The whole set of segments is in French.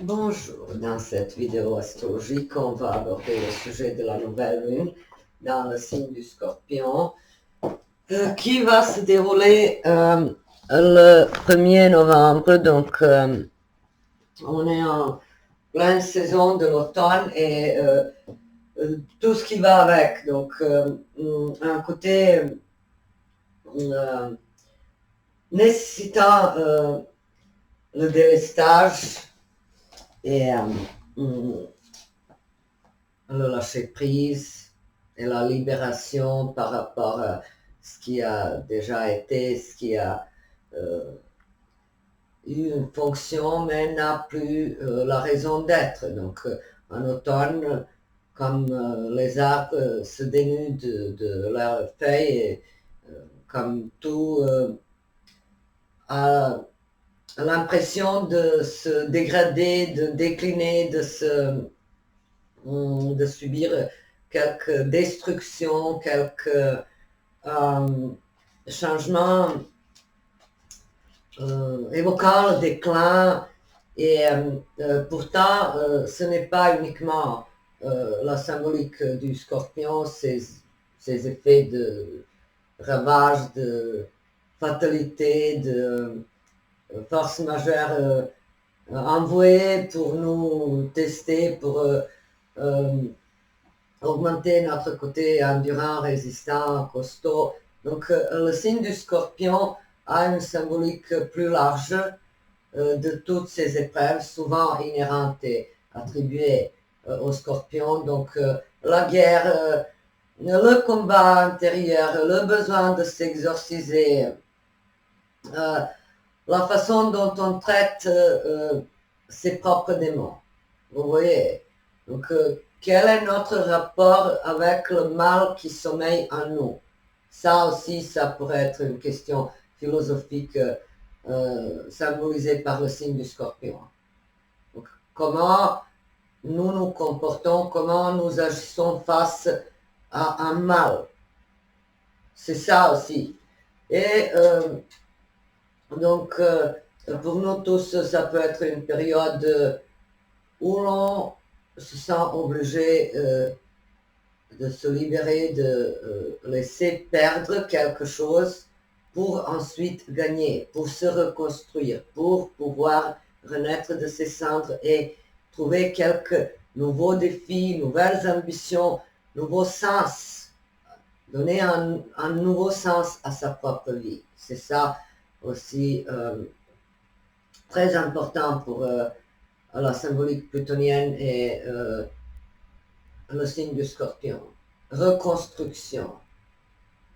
Bonjour, dans cette vidéo astrologique, on va aborder le sujet de la nouvelle lune dans le signe du Scorpion qui va se dérouler le 1er novembre. Donc, on est en pleine saison de l'automne et tout ce qui va avec. Donc, un côté euh, nécessitant le délestage et le lâcher prise et la libération par rapport à ce qui a déjà été, ce qui a eu une fonction mais n'a plus la raison d'être. Donc en automne, comme les arbres se dénudent de leurs feuilles, et, comme tout a l'impression de se dégrader, de décliner, de subir quelques destructions, quelques changements évoquant le déclin. Et pourtant, ce n'est pas uniquement la symbolique du scorpion, ses effets de ravage, de fatalité, de force majeure envoyée pour nous tester, pour augmenter notre côté endurant, résistant, costaud. Donc le signe du Scorpion a une symbolique plus large de toutes ces épreuves, souvent inhérentes et attribuées au Scorpion. Donc la guerre, le combat intérieur, le besoin de s'exorciser, la façon dont on traite ses propres démons. Vous voyez. Donc, quel est notre rapport avec le mal qui sommeille en nous? Ça aussi, ça pourrait être une question philosophique symbolisée par le signe du Scorpion. Donc, comment nous nous comportons, comment nous agissons face à un mal? C'est ça aussi. Et donc, pour nous tous, ça peut être une période où l'on se sent obligé de se libérer, de laisser perdre quelque chose pour ensuite gagner, pour se reconstruire, pour pouvoir renaître de ses cendres et trouver quelques nouveaux défis, nouvelles ambitions, nouveaux sens, donner un nouveau sens à sa propre vie. C'est ça aussi très important pour la symbolique plutonienne et le signe du Scorpion. Reconstruction,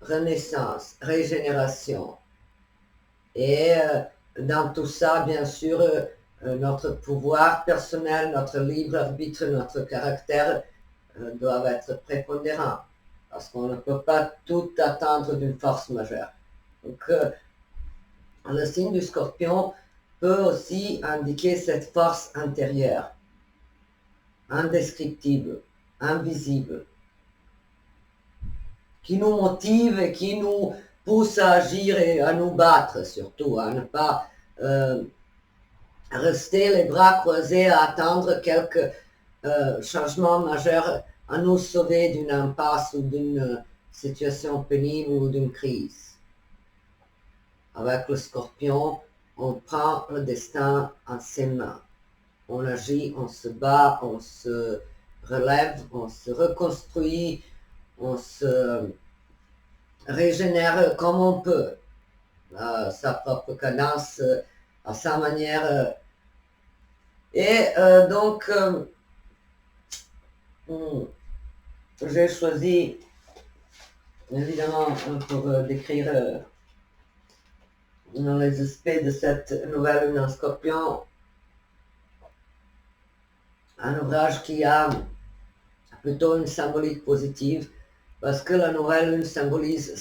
renaissance, régénération. Et dans tout ça, bien sûr, notre pouvoir personnel, notre libre arbitre, notre caractère doivent être prépondérants. Parce qu'on ne peut pas tout attendre d'une force majeure. Donc, le signe du Scorpion peut aussi indiquer cette force intérieure, indescriptible, invisible, qui nous motive et qui nous pousse à agir et à nous battre surtout, à ne pas rester les bras croisés à attendre quelques changements majeurs à nous sauver d'une impasse ou d'une situation pénible ou d'une crise. Avec le Scorpion, on prend le destin en ses mains. On agit, on se bat, on se relève, on se reconstruit, on se régénère comme on peut, à sa propre cadence, à sa manière. Et donc, j'ai choisi, évidemment, pour décrire les aspects de cette nouvelle lune en Scorpion, un ouvrage qui a plutôt une symbolique positive, parce que la nouvelle lune symbolise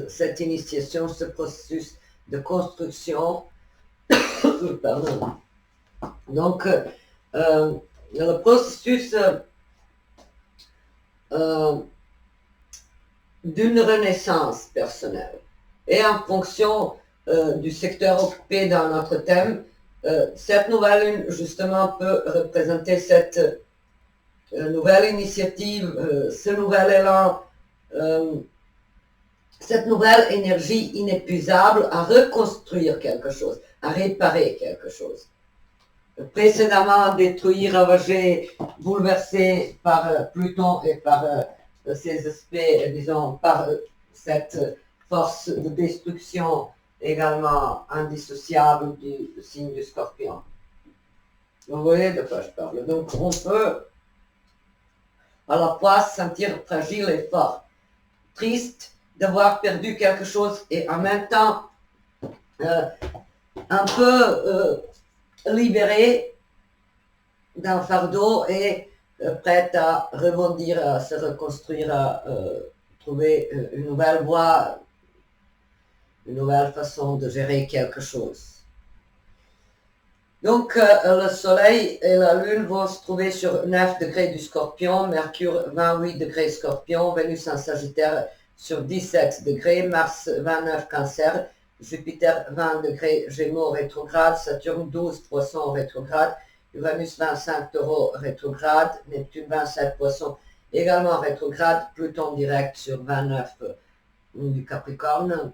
cette initiation, ce processus de construction. Pardon. Donc, le processus d'une renaissance personnelle. Et en fonction du secteur occupé dans notre thème, Cette nouvelle lune, justement, peut représenter cette nouvelle initiative, ce nouvel élan, cette nouvelle énergie inépuisable à reconstruire quelque chose, à réparer quelque chose. Précédemment détruit, ravagé, bouleversé par Pluton et par ses aspects, disons, par cette force de destruction également indissociable du signe du Scorpion. Vous voyez de quoi je parle. Donc on peut à la fois se sentir fragile et fort, triste d'avoir perdu quelque chose et en même temps un peu libéré d'un fardeau et prête à rebondir, à se reconstruire, à trouver une nouvelle voie, une nouvelle façon de gérer quelque chose. Donc le Soleil et la Lune vont se trouver sur 9 degrés du Scorpion, Mercure 28 degrés Scorpion, Vénus en Sagittaire sur 17 degrés, Mars 29 Cancer, Jupiter 20 degrés Gémeaux rétrograde, Saturne 12 Poissons rétrograde, Uranus 25 Taureau rétrograde, Neptune 27 Poissons également rétrograde, Pluton direct sur 29 du Capricorne.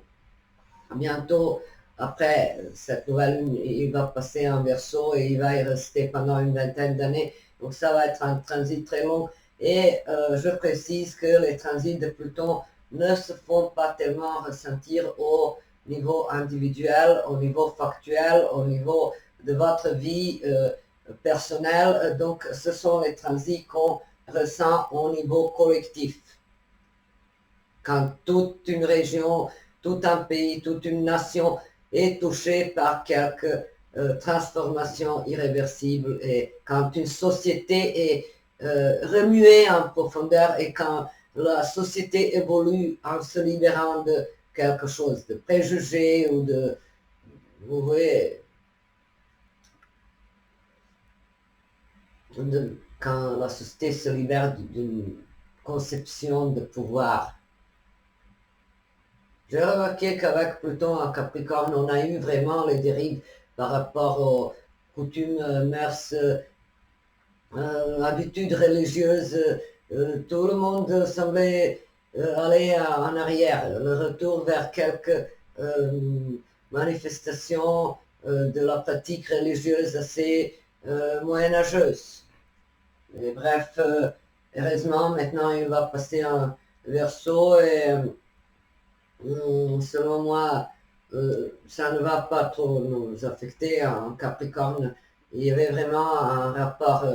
Bientôt, après cette nouvelle lune, il va passer en Verseau et il va y rester pendant une vingtaine d'années. Donc ça va être un transit très long. Et je précise que les transits de Pluton ne se font pas tellement ressentir au niveau individuel, au niveau factuel, au niveau de votre vie personnelle. Donc ce sont les transits qu'on ressent au niveau collectif. Quand toute une région, tout un pays, toute une nation est touchée par quelque transformation irréversible et quand une société est remuée en profondeur et quand la société évolue en se libérant de quelque chose, de préjugés ou de, vous voyez, quand la société se libère d'une conception de pouvoir. J'ai remarqué qu'avec Pluton en Capricorne, on a eu vraiment les dérives par rapport aux coutumes, mœurs, habitudes religieuses. Tout le monde semblait aller en arrière, le retour vers quelques manifestations de la pratique religieuse assez moyenâgeuse. Et bref, heureusement, maintenant il va passer en Verseau et selon moi, ça ne va pas trop nous affecter en Capricorne. Il y avait vraiment un rapport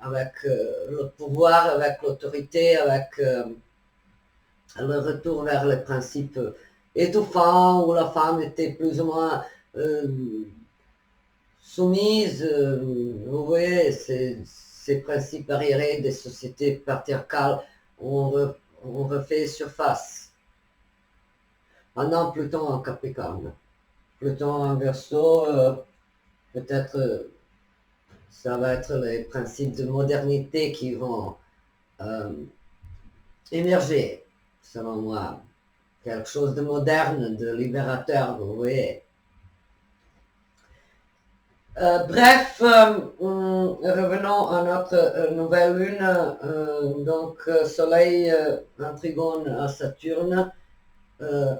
avec le pouvoir, avec l'autorité, avec le retour vers les principes étouffants où la femme était plus ou moins soumise. Vous voyez, ces principes arriérés des sociétés patriarcales ont refait surface. Pendant Pluton en Capricorne. Pluton en Verseau, peut-être ça va être les principes de modernité qui vont émerger, selon moi. Quelque chose de moderne, de libérateur, vous voyez. Bref, revenons à notre nouvelle lune. Donc, Soleil en trigone à Saturne.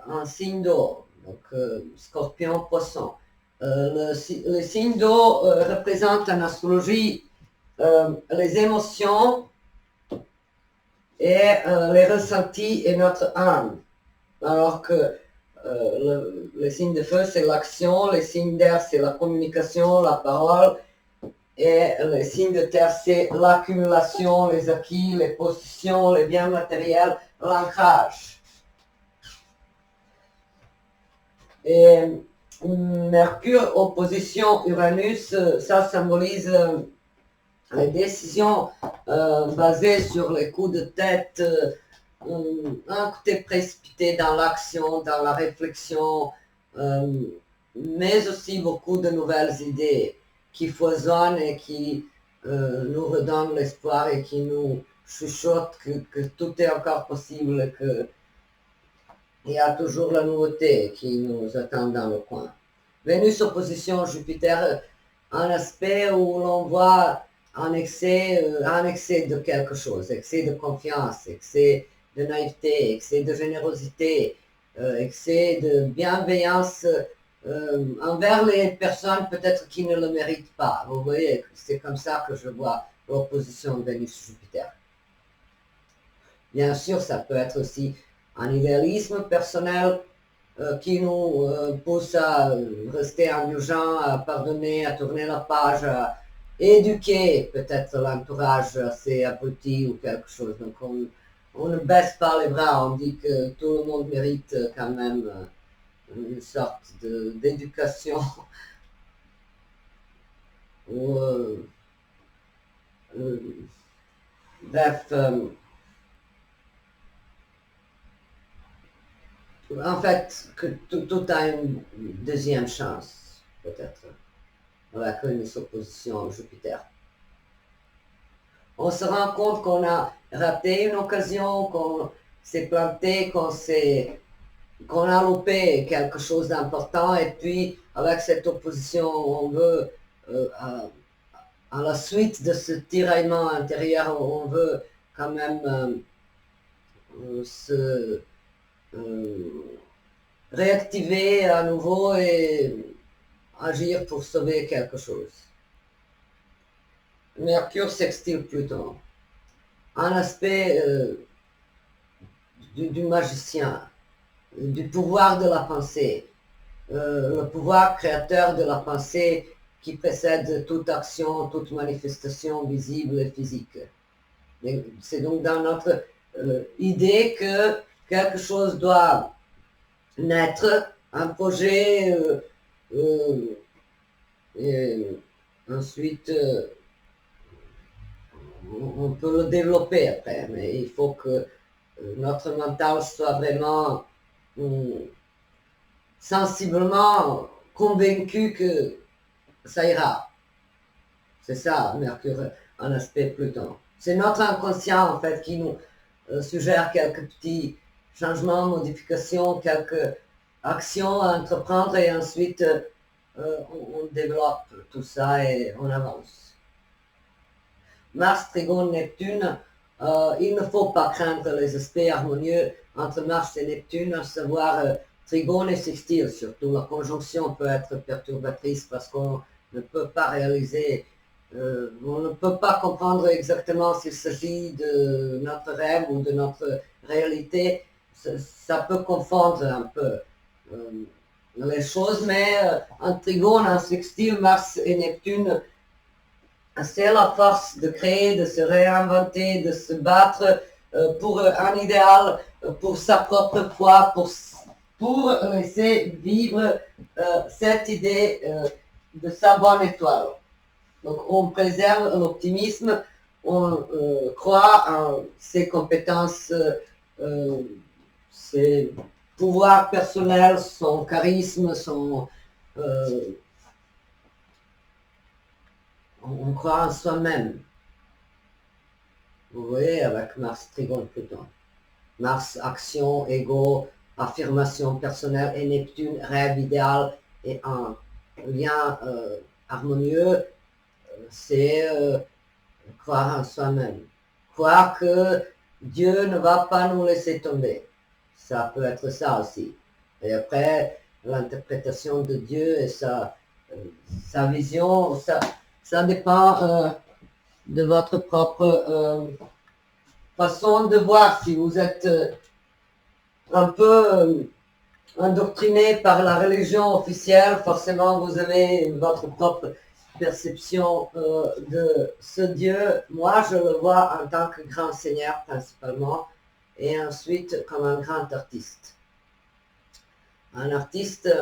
En signe d'eau, donc Scorpion, Poisson. Le signe d'eau représente en astrologie les émotions et les ressentis et notre âme, alors que les signes de feu c'est l'action, les signes d'air c'est la communication, la parole, et les signes de terre c'est l'accumulation, les acquis, les possessions, les biens matériels, l'ancrage. Et Mercure, opposition Uranus, ça symbolise les décisions basées sur les coups de tête, un côté précipité dans l'action, dans la réflexion, mais aussi beaucoup de nouvelles idées qui foisonnent et qui nous redonnent l'espoir et qui nous chuchotent que tout est encore possible, que il y a toujours la nouveauté qui nous attend dans le coin. Vénus opposition Jupiter, un aspect où l'on voit un excès de quelque chose, excès de confiance, excès de naïveté, excès de générosité, excès de bienveillance envers les personnes peut-être qui ne le méritent pas. Vous voyez, c'est comme ça que je vois l'opposition Vénus-Jupiter. Bien sûr, ça peut être aussi un idéalisme personnel qui nous pousse à rester indulgents, à pardonner, à tourner la page, à éduquer peut-être l'entourage assez abruti ou quelque chose. Donc on ne baisse pas les bras, on dit que tout le monde mérite quand même une sorte d'éducation ou bref, en fait, que tout a une deuxième chance, peut-être, avec une opposition Jupiter. On se rend compte qu'on a raté une occasion, qu'on s'est planté, qu'on a loupé quelque chose d'important, et puis avec cette opposition, on veut, à la suite de ce tiraillement intérieur, on veut quand même se réactiver à nouveau et agir pour sauver quelque chose. Mercure sextile Pluton. Un aspect du magicien, du pouvoir de la pensée, le pouvoir créateur de la pensée qui précède toute action, toute manifestation visible et physique. C'est donc dans notre idée que quelque chose doit naître, un projet, et ensuite on peut le développer après, mais il faut que notre mental soit vraiment sensiblement convaincu que ça ira. C'est ça, Mercure, en aspect Pluton. C'est notre inconscient, en fait, qui nous suggère quelques petits changements, modifications, quelques actions à entreprendre et ensuite on développe tout ça et on avance. Mars, Trigone, Neptune, il ne faut pas craindre les aspects harmonieux entre Mars et Neptune, à savoir Trigone et sextile surtout. La conjonction peut être perturbatrice parce qu'on ne peut pas réaliser, on ne peut pas comprendre exactement s'il s'agit de notre rêve ou de notre réalité. Ça peut confondre un peu les choses, mais en Trigone, en sextile, Mars et Neptune, c'est la force de créer, de se réinventer, de se battre pour un idéal, pour sa propre foi, pour laisser vivre cette idée de sa bonne étoile. Donc on préserve l'optimisme, on croit en ses compétences, ses pouvoirs personnels, son charisme, on croit en soi-même. Vous voyez, avec Mars, Trigone, Pluton. Mars, action, ego, affirmation personnelle, et Neptune, rêve idéal et un lien harmonieux, c'est croire en soi-même. Croire que Dieu ne va pas nous laisser tomber. Ça peut être ça aussi. Et après, l'interprétation de Dieu et sa vision, ça dépend de votre propre façon de voir. Si vous êtes un peu endoctriné par la religion officielle, forcément vous avez votre propre perception de ce Dieu. Moi, je le vois en tant que grand seigneur principalement, et ensuite comme un grand artiste. Un artiste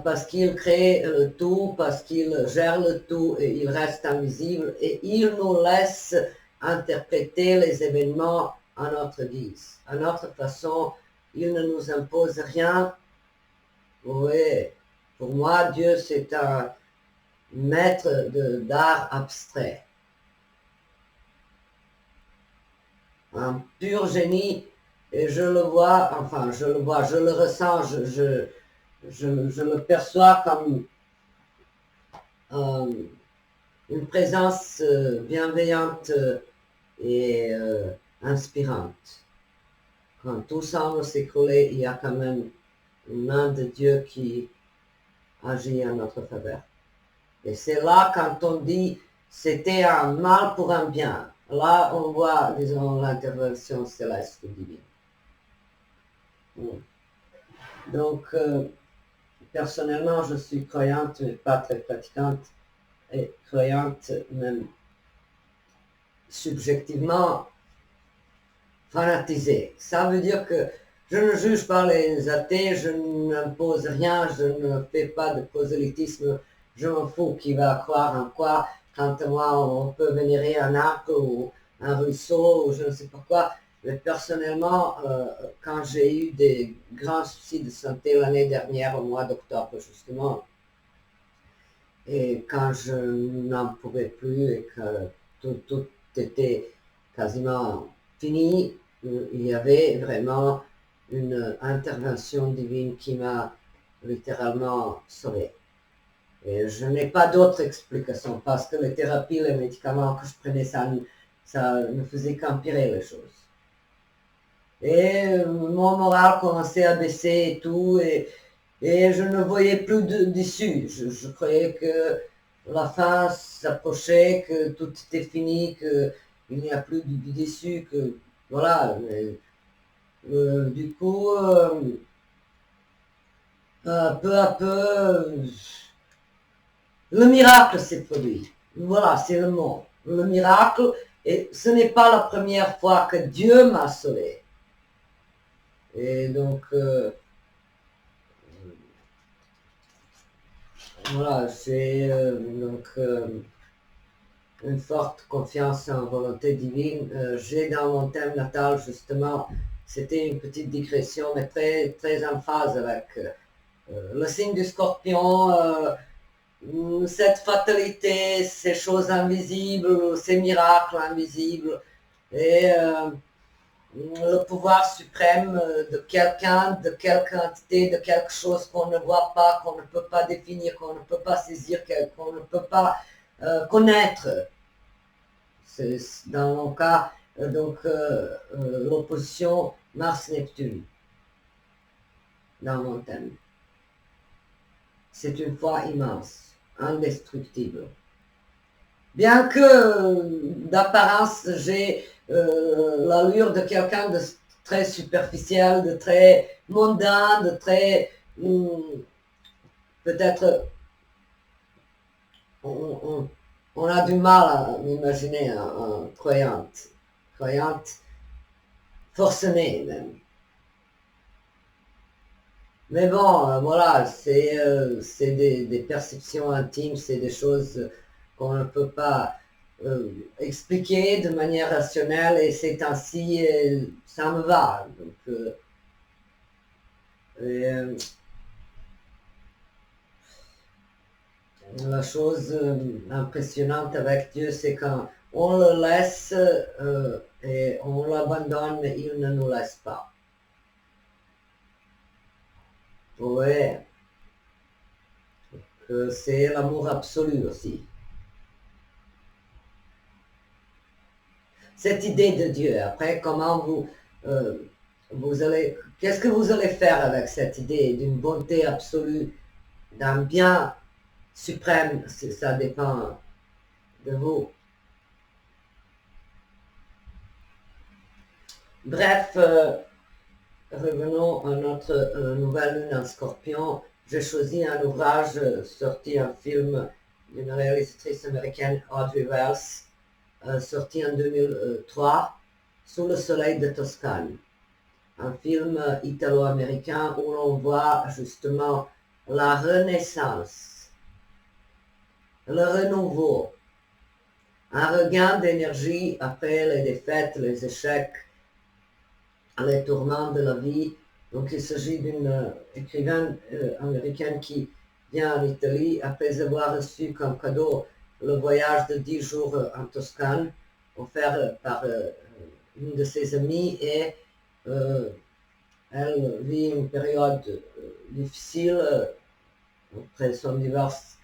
parce qu'il crée le tout, parce qu'il gère le tout et il reste invisible et il nous laisse interpréter les événements à notre guise, à notre façon. Il ne nous impose rien. Oui, pour moi, Dieu, c'est un maître d'art abstrait, un pur génie, et je le vois, enfin, je le vois, je le ressens, je le perçois comme une présence bienveillante et inspirante. Quand tout semble s'écrouler, il y a quand même une main de Dieu qui agit en notre faveur. Et c'est là quand on dit c'était un mal pour un bien. Là, on voit, disons, l'intervention céleste divine. Donc, personnellement, je suis croyante, mais pas très pratiquante, et croyante même subjectivement fanatisée. Ça veut dire que je ne juge pas les athées, je n'impose rien, je ne fais pas de prosélytisme, je m'en fous qui va croire en quoi. Quant à moi, on peut vénérer un arbre ou un ruisseau ou je ne sais pas quoi. Mais personnellement, quand j'ai eu des grands soucis de santé l'année dernière, au mois d'octobre justement, et quand je n'en pouvais plus et que tout était quasiment fini, il y avait vraiment une intervention divine qui m'a littéralement sauvé. Et je n'ai pas d'autre explication parce que les thérapies, les médicaments que je prenais, ça ne faisait qu'empirer les choses. Et mon moral commençait à baisser et tout, et je ne voyais plus d'issue. Je croyais que la fin s'approchait, que tout était fini, qu'il n'y a plus d'issue, que voilà. Mais, du coup, peu à peu, le miracle s'est produit. Voilà, c'est le mot. Le miracle, et ce n'est pas la première fois que Dieu m'a sauvé. Et donc, voilà, c'est donc une forte confiance en volonté divine. J'ai dans mon thème natal, justement, c'était une petite digression, mais très, très en phase avec le signe du scorpion, cette fatalité, ces choses invisibles, ces miracles invisibles, et le pouvoir suprême de quelqu'un, de quelque entité, de quelque chose qu'on ne voit pas, qu'on ne peut pas définir, qu'on ne peut pas saisir, qu'on ne peut pas connaître. C'est dans mon cas, donc l'opposition Mars-Neptune, dans mon thème. C'est une foi immense, indestructible. Bien que d'apparence j'ai l'allure de quelqu'un de très superficiel, de très mondain, de très peut-être on a du mal à m'imaginer un croyante forcenée même. Mais bon, voilà, c'est des perceptions intimes, c'est des choses qu'on ne peut pas expliquer de manière rationnelle et c'est ainsi, ça me va. Donc, la chose impressionnante avec Dieu, c'est quand on le laisse et on l'abandonne, mais il ne nous laisse pas. Oui, c'est l'amour absolu aussi. Cette idée de Dieu, après, comment vous allez, qu'est-ce que vous allez faire avec cette idée d'une bonté absolue, d'un bien suprême, ça dépend de vous. Bref, revenons à notre nouvelle lune en Scorpion. J'ai choisi un ouvrage sorti, un film d'une réalisatrice américaine, Audrey Wells, sorti en 2003, Sous le soleil de Toscane. Un film italo-américain où l'on voit justement la renaissance, le renouveau, un regain d'énergie après les défaites, les échecs, les tourments de la vie. Donc il s'agit d'une écrivaine américaine qui vient en Italie après avoir reçu comme cadeau le voyage de 10 jours en, offert par une de ses amies, et elle vit une période difficile après son divorce.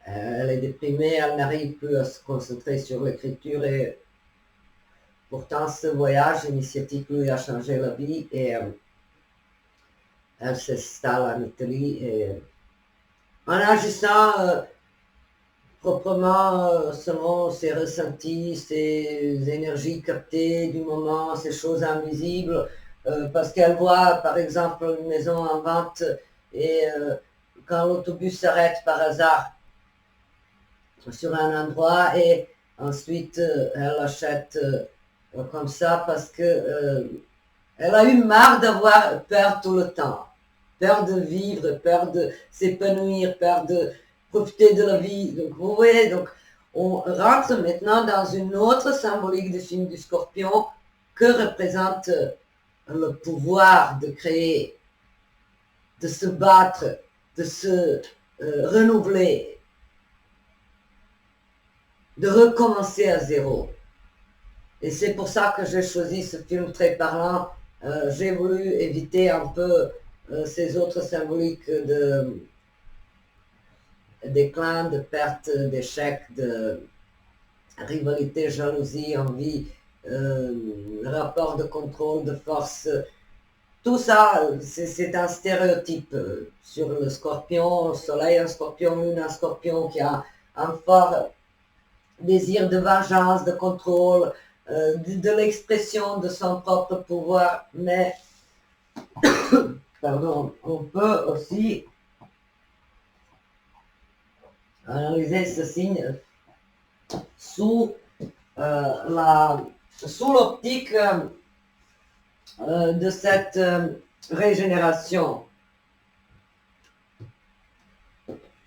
Elle est déprimée, elle n'arrive plus à se concentrer sur l'écriture et pourtant ce voyage initiatique lui a changé la vie et elle s'installe en Italie et en agissant proprement selon ses ressentis, ses énergies captées du moment, ces choses invisibles, parce qu'elle voit par exemple une maison en vente et quand l'autobus s'arrête par hasard sur un endroit et ensuite elle achète comme ça parce que elle a eu marre d'avoir peur tout le temps, peur de vivre, peur de s'épanouir, peur de profiter de la vie. Donc vous voyez, donc on rentre maintenant dans une autre symbolique du film du Scorpion que représente le pouvoir de créer, de se battre, de se renouveler, de recommencer à zéro. Et c'est pour ça que j'ai choisi ce film très parlant. J'ai voulu éviter un peu ces autres symboliques de déclin, de perte, d'échec, de rivalité, jalousie, envie, rapport de contrôle, de force. Tout ça, c'est un stéréotype sur le scorpion, soleil un scorpion, lune un scorpion qui a un fort désir de vengeance, de contrôle, de l'expression de son propre pouvoir, mais pardon, on peut aussi analyser ce signe sous sous l'optique de cette régénération.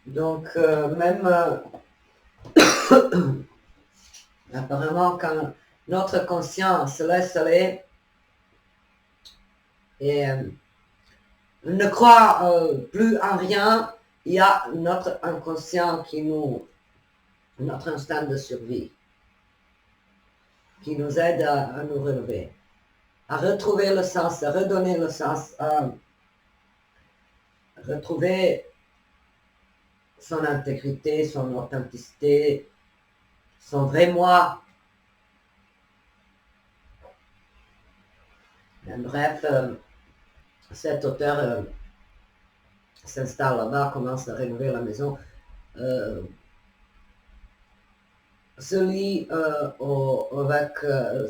Donc même apparemment quand notre conscience se laisse aller et ne croit plus en rien, il y a notre inconscient qui notre instinct de survie, qui nous aide à nous relever, à retrouver le sens, à redonner le sens, à retrouver son intégrité, son authenticité, son vrai moi. Bref, cet auteur s'installe là-bas, commence à rénover la maison, se lie avec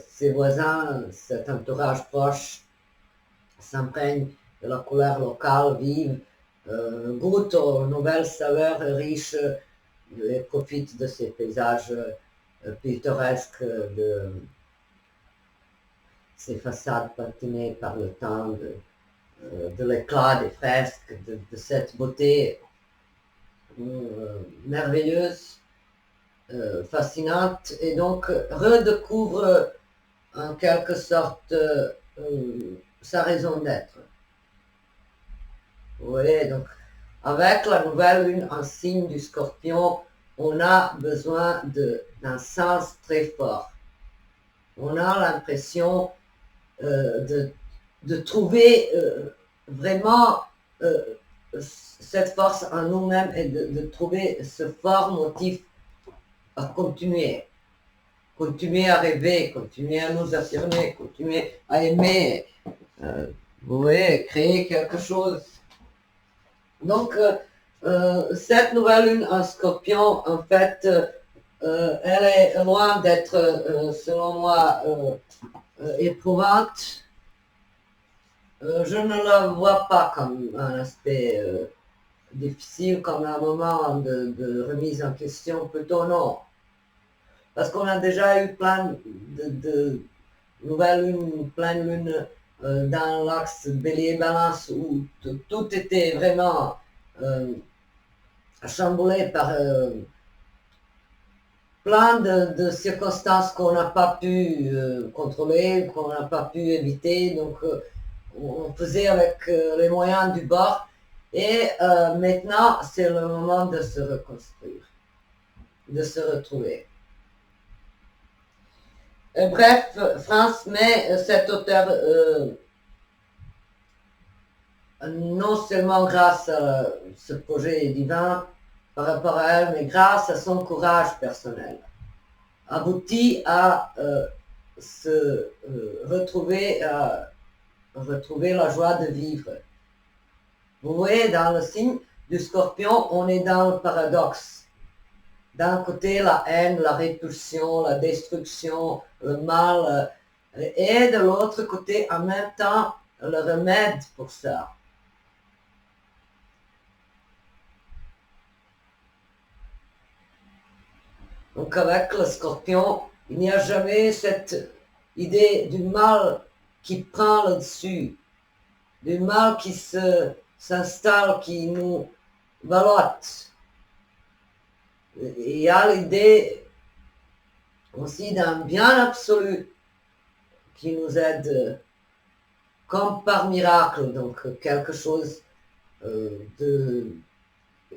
ses voisins, cet entourage proche, s'imprègne de la couleur locale, vive, goûte aux nouvelles saveurs riches et profite de ces paysages pittoresques, de ces façades patinées par le temps, de l'éclat des fresques, de cette beauté merveilleuse, fascinante, et donc redécouvre en quelque sorte sa raison d'être. Vous voyez, donc avec la nouvelle lune en signe du Scorpion, on a besoin d'un sens très fort. On a l'impression de trouver vraiment cette force en nous-mêmes et de trouver ce fort motif à continuer à rêver, continuer à nous affirmer, continuer à aimer, vous voyez, créer quelque chose. Donc, cette nouvelle lune en Scorpion, en fait, elle est loin d'être, selon moi, éprouvante. Je ne la vois pas comme un aspect difficile, comme un moment de remise en question, plutôt non. Parce qu'on a déjà eu plein de nouvelles lunes, pleine lune dans l'axe Bélier-Balance où tout était vraiment chamboulé par plein de circonstances qu'on n'a pas pu contrôler, qu'on n'a pas pu éviter. Donc on faisait avec les moyens du bord. Et maintenant, c'est le moment de se reconstruire, de se retrouver. Bref, France met cet auteur non seulement grâce à ce projet divin par rapport à elle, mais grâce à son courage personnel, aboutit à retrouver la joie de vivre. Vous voyez, dans le signe du Scorpion, on est dans le paradoxe. D'un côté, la haine, la répulsion, la destruction, le mal, et de l'autre côté, en même temps, le remède pour ça. Donc avec le Scorpion, il n'y a jamais cette idée du mal qui prend le dessus, du mal qui s'installe, qui nous ballotte. Il y a l'idée aussi d'un bien absolu qui nous aide comme par miracle, donc quelque chose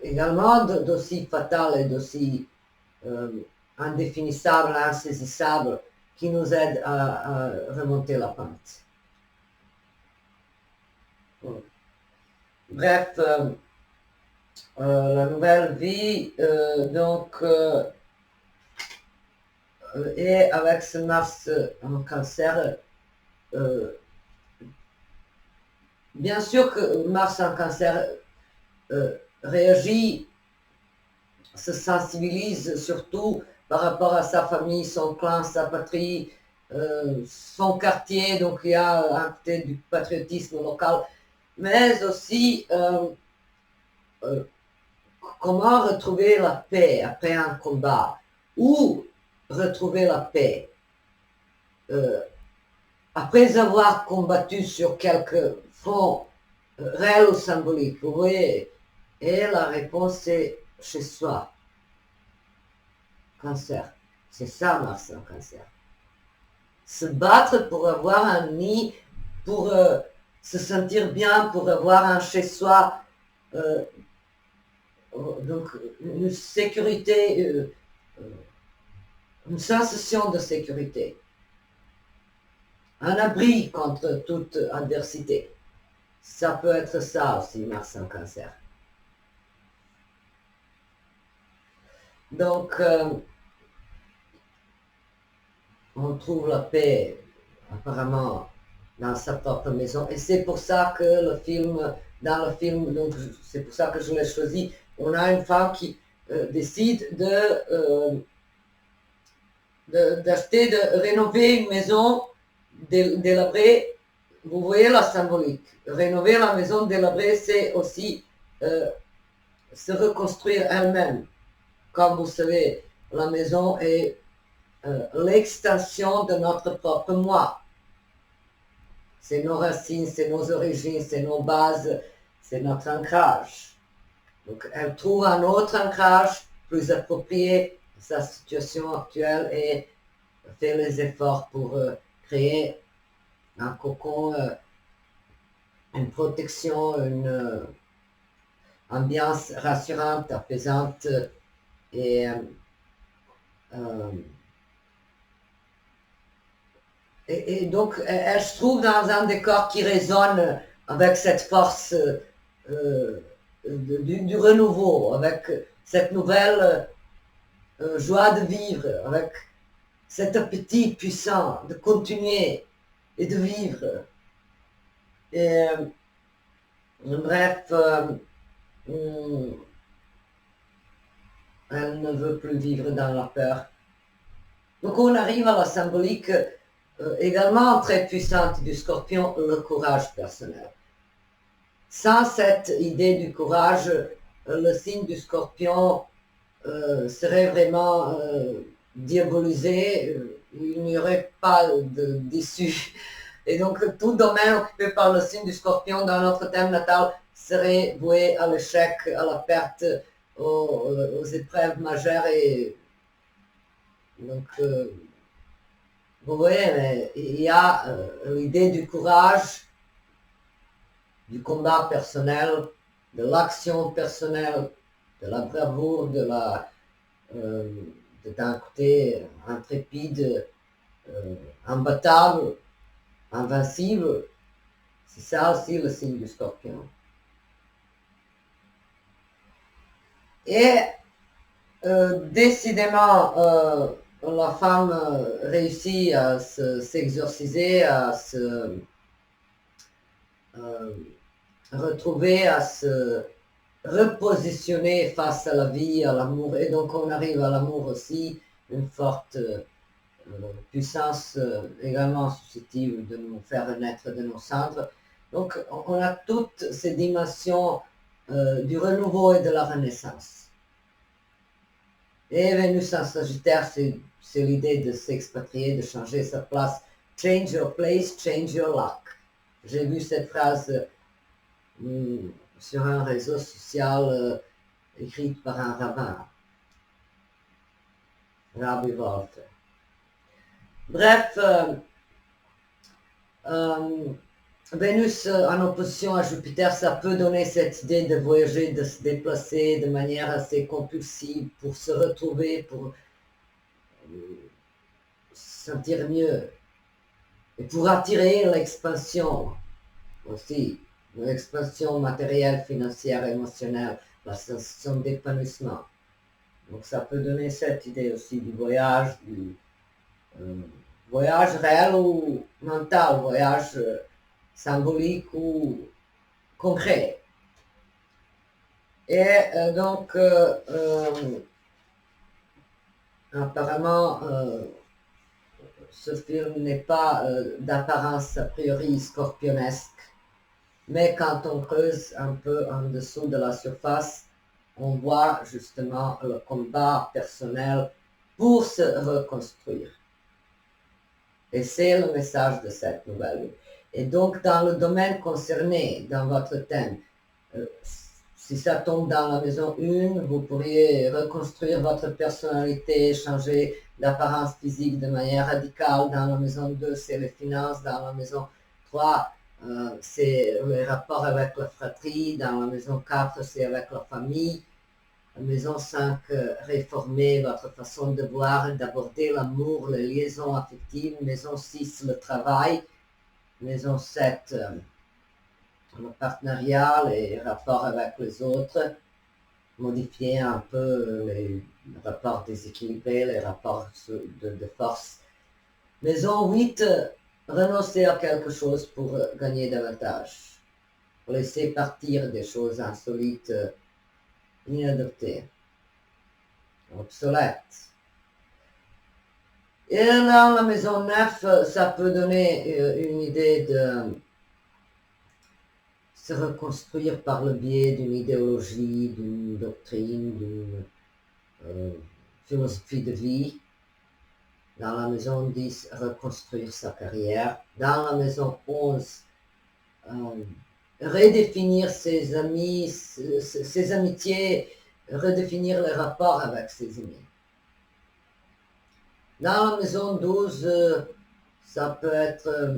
également d'aussi fatal et d'aussi indéfinissable, insaisissable, qui nous aide à remonter la pente. Bref, la nouvelle vie, et avec ce Mars en Cancer, bien sûr que Mars en Cancer réagit, se sensibilise surtout par rapport à sa famille, son clan, sa patrie, son quartier, donc il y a un côté du patriotisme local, mais aussi comment retrouver la paix après un combat, ou retrouver la paix après avoir combattu sur quelques fronts réels ou symboliques, vous voyez. Et la réponse est chez soi. Cancer. C'est ça, Mars en Cancer. Se battre pour avoir un nid, pour se sentir bien, pour avoir un chez-soi, donc une sécurité, une sensation de sécurité, un abri contre toute adversité. Ça peut être ça aussi, Mars en Cancer. Donc, on trouve la paix, apparemment, dans sa propre maison. Et c'est pour ça que dans le film, donc c'est pour ça que je l'ai choisi, on a une femme qui décide d'acheter, de rénover une maison délabrée. Vous voyez la symbolique. Rénover la maison délabrée, c'est aussi se reconstruire elle-même. Comme vous savez, la maison est l'extension de notre propre moi. C'est nos racines, c'est nos origines, c'est nos bases, c'est notre ancrage. Donc elle trouve un autre ancrage plus approprié à sa situation actuelle et fait les efforts pour créer un cocon, une protection, une ambiance rassurante, apaisante et donc, elle se trouve dans un décor qui résonne avec cette force du renouveau, avec cette nouvelle joie de vivre, avec cet appétit puissant de continuer et de vivre. Et, bref, elle ne veut plus vivre dans la peur. Donc on arrive à la symbolique également très puissante du Scorpion, le courage personnel. Sans cette idée du courage, le signe du Scorpion serait vraiment diabolisé, il n'y aurait pas d'issue. Et donc tout domaine occupé par le signe du Scorpion dans notre thème natal serait voué à l'échec, à la perte, aux épreuves majeures. Et donc vous voyez, mais il y a l'idée du courage, du combat personnel, de l'action personnelle, de la bravoure, d'un côté intrépide, imbattable, invincible. C'est ça aussi le signe du Scorpion. Et décidément, la femme réussit à s'exorciser, à se retrouver, à se repositionner face à la vie, à l'amour. Et donc on arrive à l'amour aussi, une forte puissance également susceptible de nous faire renaître de nos cendres. Donc on a toutes ces dimensions du renouveau et de la renaissance. Et Vénus en Sagittaire, c'est l'idée de s'expatrier, de changer sa place. Change your place, change your luck. J'ai vu cette phrase sur un réseau social écrite par un rabbin, Rabbi Walter. Bref, Vénus en opposition à Jupiter, ça peut donner cette idée de voyager, de se déplacer de manière assez compulsive pour se retrouver, pour se sentir mieux et pour attirer l'expansion aussi, l'expansion matérielle, financière, émotionnelle, la sensation d'épanouissement. Donc ça peut donner cette idée aussi du voyage réel ou mental, voyage symbolique ou concret. Et donc, apparemment, ce film n'est pas d'apparence a priori scorpionesque, mais quand on creuse un peu en dessous de la surface, on voit justement le combat personnel pour se reconstruire. Et c'est le message de cette nouvelle. Et donc, dans le domaine concerné, dans votre thème, si ça tombe dans la maison 1, vous pourriez reconstruire votre personnalité, changer d'apparence physique de manière radicale. Dans la maison 2, c'est les finances. Dans la maison 3, c'est les rapports avec la fratrie. Dans la maison 4, c'est avec la famille. La maison 5, réformer votre façon de voir et d'aborder l'amour, les liaisons affectives. Maison 6, le travail. Maison 7, le partenariat, les rapports avec les autres. Modifier un peu les rapports déséquilibrés, les rapports de force. Maison 8, renoncer à quelque chose pour gagner davantage. Laisser partir des choses insolites, inadaptées, obsolètes. Et dans la maison 9, ça peut donner une idée de se reconstruire par le biais d'une idéologie, d'une doctrine, d'une philosophie de vie. Dans la maison 10, reconstruire sa carrière. Dans la maison 11, redéfinir ses amis, ses amitiés, redéfinir les rapports avec ses amis. Dans la maison 12, ça peut être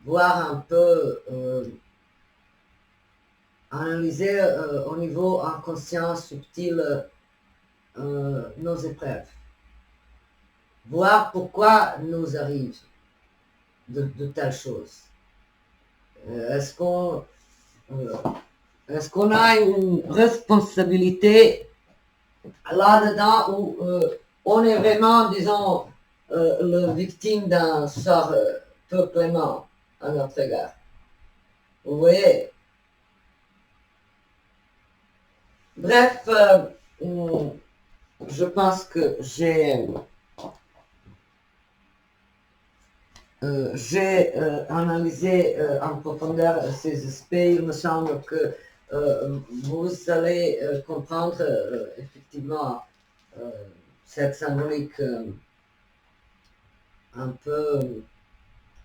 voir un peu, analyser au niveau inconscient subtil nos épreuves. Voir pourquoi nous arrive de telles choses. Est-ce qu'on a une responsabilité là-dedans où on est vraiment, disons, le victime d'un sort peu clément à notre égard. Vous voyez? Bref, je pense que j'ai analysé en profondeur ces aspects. Il me semble que vous allez comprendre effectivement cette symbolique un peu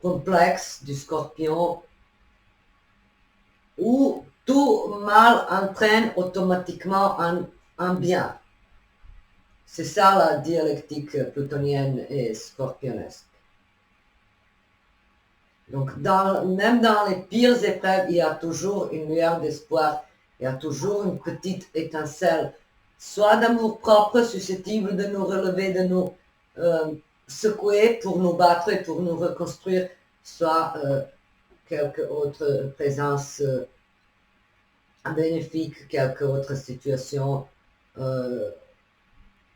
complexe du Scorpion, où tout mal entraîne automatiquement un bien. C'est ça la dialectique plutonienne et scorpionesque. Donc même dans les pires épreuves, il y a toujours une lueur d'espoir, il y a toujours une petite étincelle, soit d'amour propre susceptible de nous relever, de nous secouer pour nous battre et pour nous reconstruire, soit quelque autre présence bénéfique, quelque autre situation,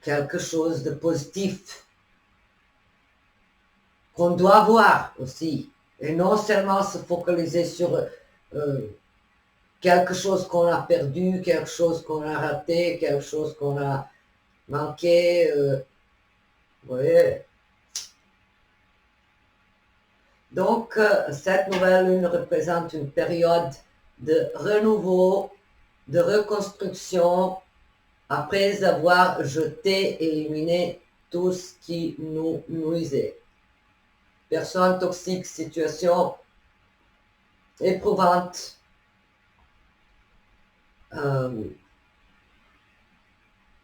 quelque chose de positif qu'on doit voir aussi. Et non seulement se focaliser sur quelque chose qu'on a perdu, quelque chose qu'on a raté, quelque chose qu'on a manqué. Vous voyez. Donc, cette nouvelle lune représente une période de renouveau, de reconstruction, après avoir jeté, éliminé tout ce qui nous nuisait. Personnes toxiques, situations éprouvantes,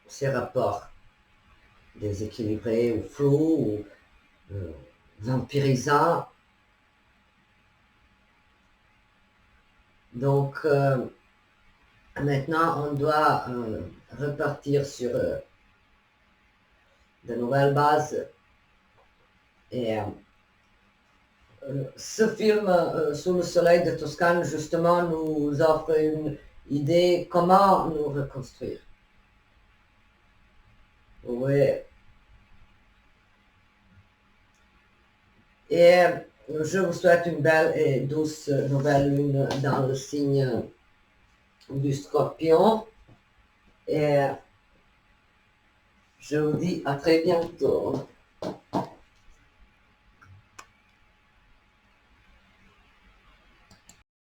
ces rapports déséquilibrés ou flous ou vampirisants. Donc, maintenant, on doit repartir sur de nouvelles bases. Et ce film, Sous le soleil de Toscane, justement, nous offre une idée comment nous reconstruire. Oui. Et je vous souhaite une belle et douce nouvelle lune dans le signe du Scorpion. Et je vous dis à très bientôt.